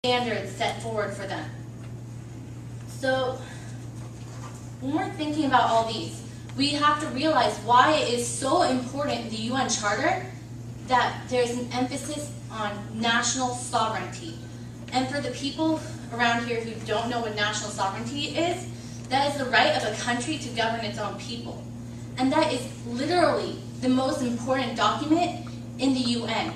standards set forward for them. So when we're thinking about all these, we have to realize why it is so important in the UN Charter that there's an emphasis on national sovereignty. And for the people around here who don't know what national sovereignty is, that is the right of a country to govern its own people. And that is literally the most important document in the UN.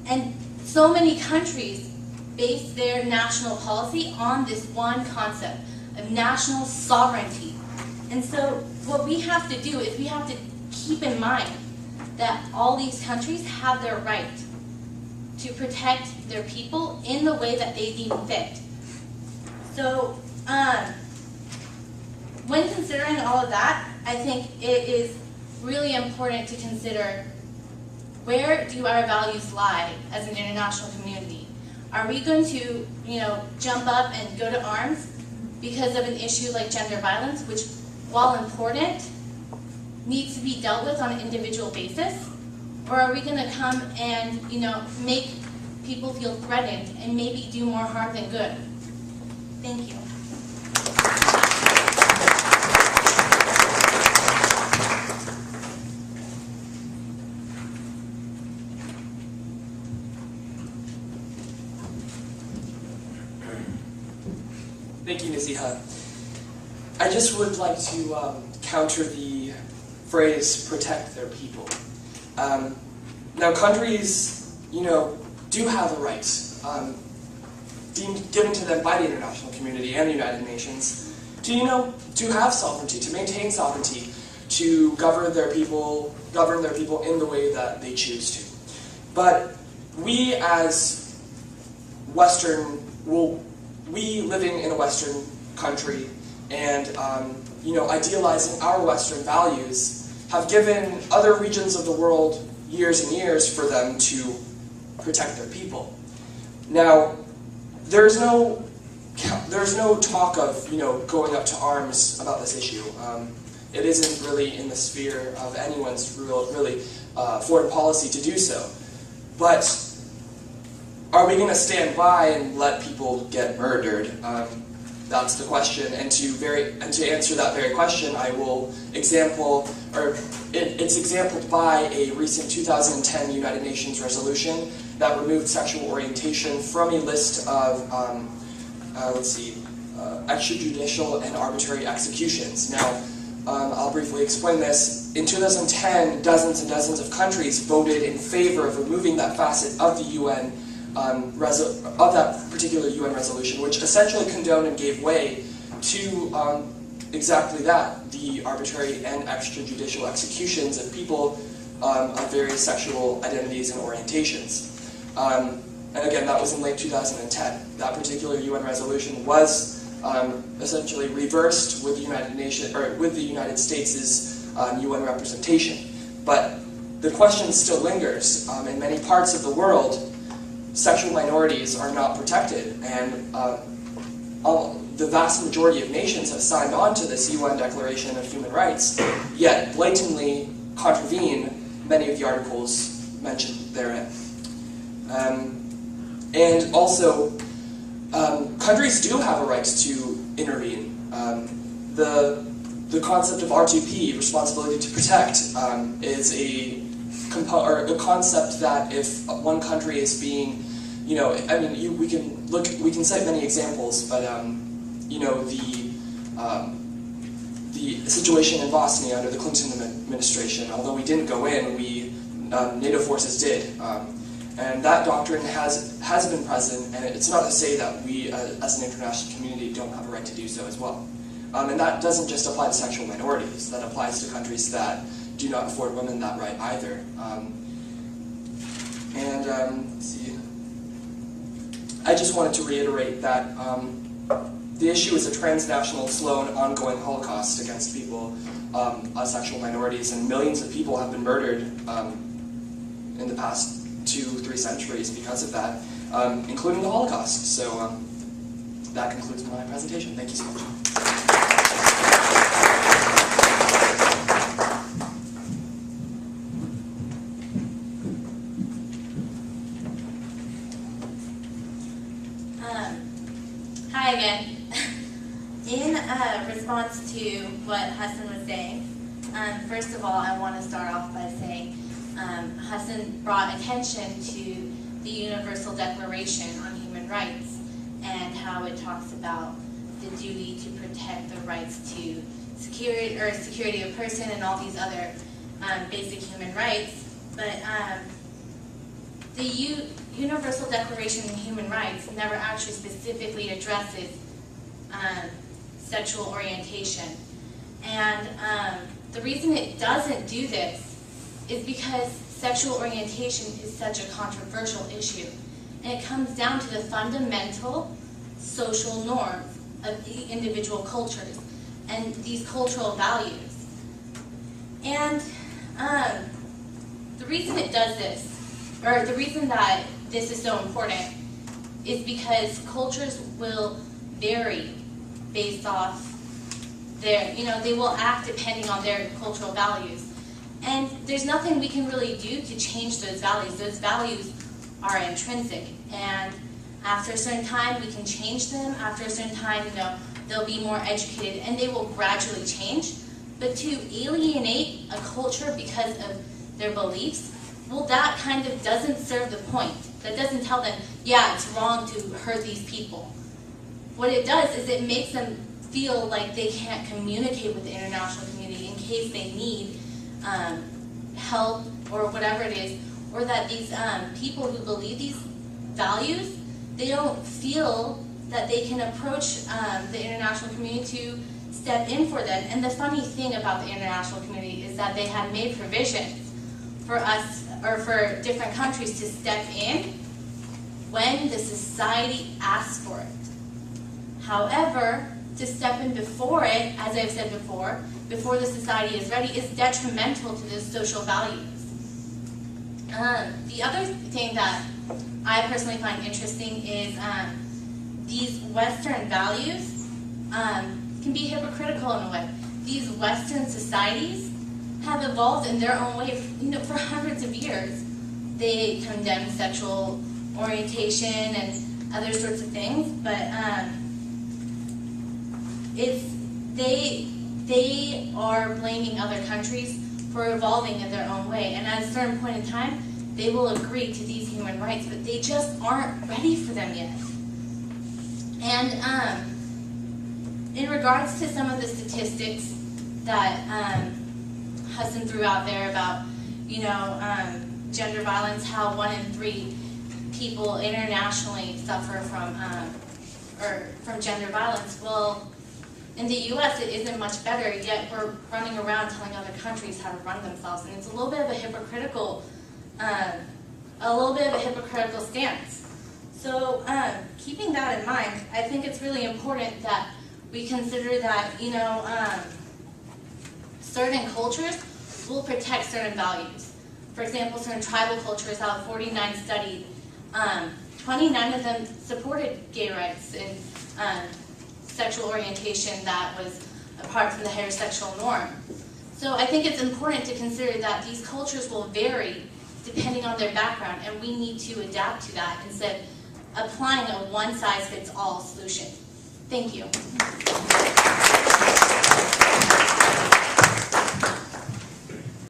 And so many countries base their national policy on this one concept of national sovereignty. And so what we have to do is we have to keep in mind that all these countries have their right to protect their people in the way that they deem fit. So when considering all of that, I think it is really important to consider, where do our values lie as an international community? Are we going to, jump up and go to arms because of an issue like gender violence, which, while important, needs to be dealt with on an individual basis? Or are we going to come and, make people feel threatened and maybe do more harm than good? Thank you. Thank you, Naziha. I just would like to counter the phrase "protect their people." Now, countries, do have a right given to them by the international community and the United Nations to have sovereignty, to maintain sovereignty, to govern their people in the way that they choose to. But we, as we living in a Western country and idealizing our Western values, have given other regions of the world years and years for them to protect their people. Now, there's no talk of going up to arms about this issue. It isn't really in the sphere of anyone's foreign policy to do so. But are we going to stand by and let people get murdered? That's the question. And to answer that very question, I will it's exampled by a recent 2010 United Nations resolution that removed sexual orientation from a list of extrajudicial and arbitrary executions. Now, I'll briefly explain this. In 2010, dozens and dozens of countries voted in favor of removing that facet of the UN of that particular UN resolution, which essentially condoned and gave way to exactly that, the arbitrary and extrajudicial executions of people of various sexual identities and orientations. And again, that was in late 2010. That particular UN resolution was essentially reversed with the United States' UN representation. But the question still lingers. In many parts of the world, sexual minorities are not protected, and the vast majority of nations have signed on to this UN Declaration of Human Rights, yet blatantly contravene many of the articles mentioned therein. And also, countries do have a right to intervene. The concept of R2P, responsibility to protect, is a concept that if one country is being, we can cite many examples, but the situation in Bosnia under the Clinton administration, although we didn't go in, NATO forces did, and that doctrine has been present, and it's not to say that we, as an international community, don't have a right to do so as well. And that doesn't just apply to sexual minorities, that applies to countries that do not afford women that right either. Let's see. I just wanted to reiterate that the issue is a transnational, slow, and ongoing Holocaust against people of sexual minorities, and millions of people have been murdered in the past 2-3 centuries because of that, including the Holocaust. So that concludes my presentation. Thank you so much. Hi again. In response to what Hassan was saying, first of all, I want to start off by saying Hassan brought attention to the Universal Declaration on Human Rights and how it talks about the duty to protect the rights to security of person and all these other basic human rights. But the Universal Declaration on Human Rights never actually specifically addresses sexual orientation. And the reason it doesn't do this is because sexual orientation is such a controversial issue. And it comes down to the fundamental social norms of the individual cultures and these cultural values. And the reason it does this, or the reason that this is so important, is because cultures will vary based off their, they will act depending on their cultural values. And there's nothing we can really do to change those values. Those values are intrinsic. And after a certain time, we can change them. After a certain time, they'll be more educated and they will gradually change. But to alienate a culture because of their beliefs, well, that kind of doesn't serve the point. That doesn't tell them, yeah, it's wrong to hurt these people. What it does is it makes them feel like they can't communicate with the international community in case they need help or whatever it is, or that these people who believe these values, they don't feel that they can approach the international community to step in for them. And the funny thing about the international community is that they have made provisions for us, or for different countries to step in when the society asks for it. However, to step in before it, as I've said before the society is ready, is detrimental to the social values. The other thing that I personally find interesting is these Western values can be hypocritical in a way. These Western societies have evolved in their own way for hundreds of years. They condemn sexual orientation and other sorts of things, but they are blaming other countries for evolving in their own way. And at a certain point in time, they will agree to these human rights, but they just aren't ready for them yet. And in regards to some of the statistics that Hassan threw out there about, gender violence, how 1 in 3 people internationally suffer from gender violence. Well, in the U.S. it isn't much better, yet we're running around telling other countries how to run themselves, and it's a little bit of a hypocritical stance. So keeping that in mind, I think it's really important that we consider that certain cultures will protect certain values. For example, certain tribal cultures, out of 49 studied, 29 of them supported gay rights and sexual orientation that was apart from the heterosexual norm. So I think it's important to consider that these cultures will vary depending on their background, and we need to adapt to that instead of applying a one-size-fits-all solution. Thank you.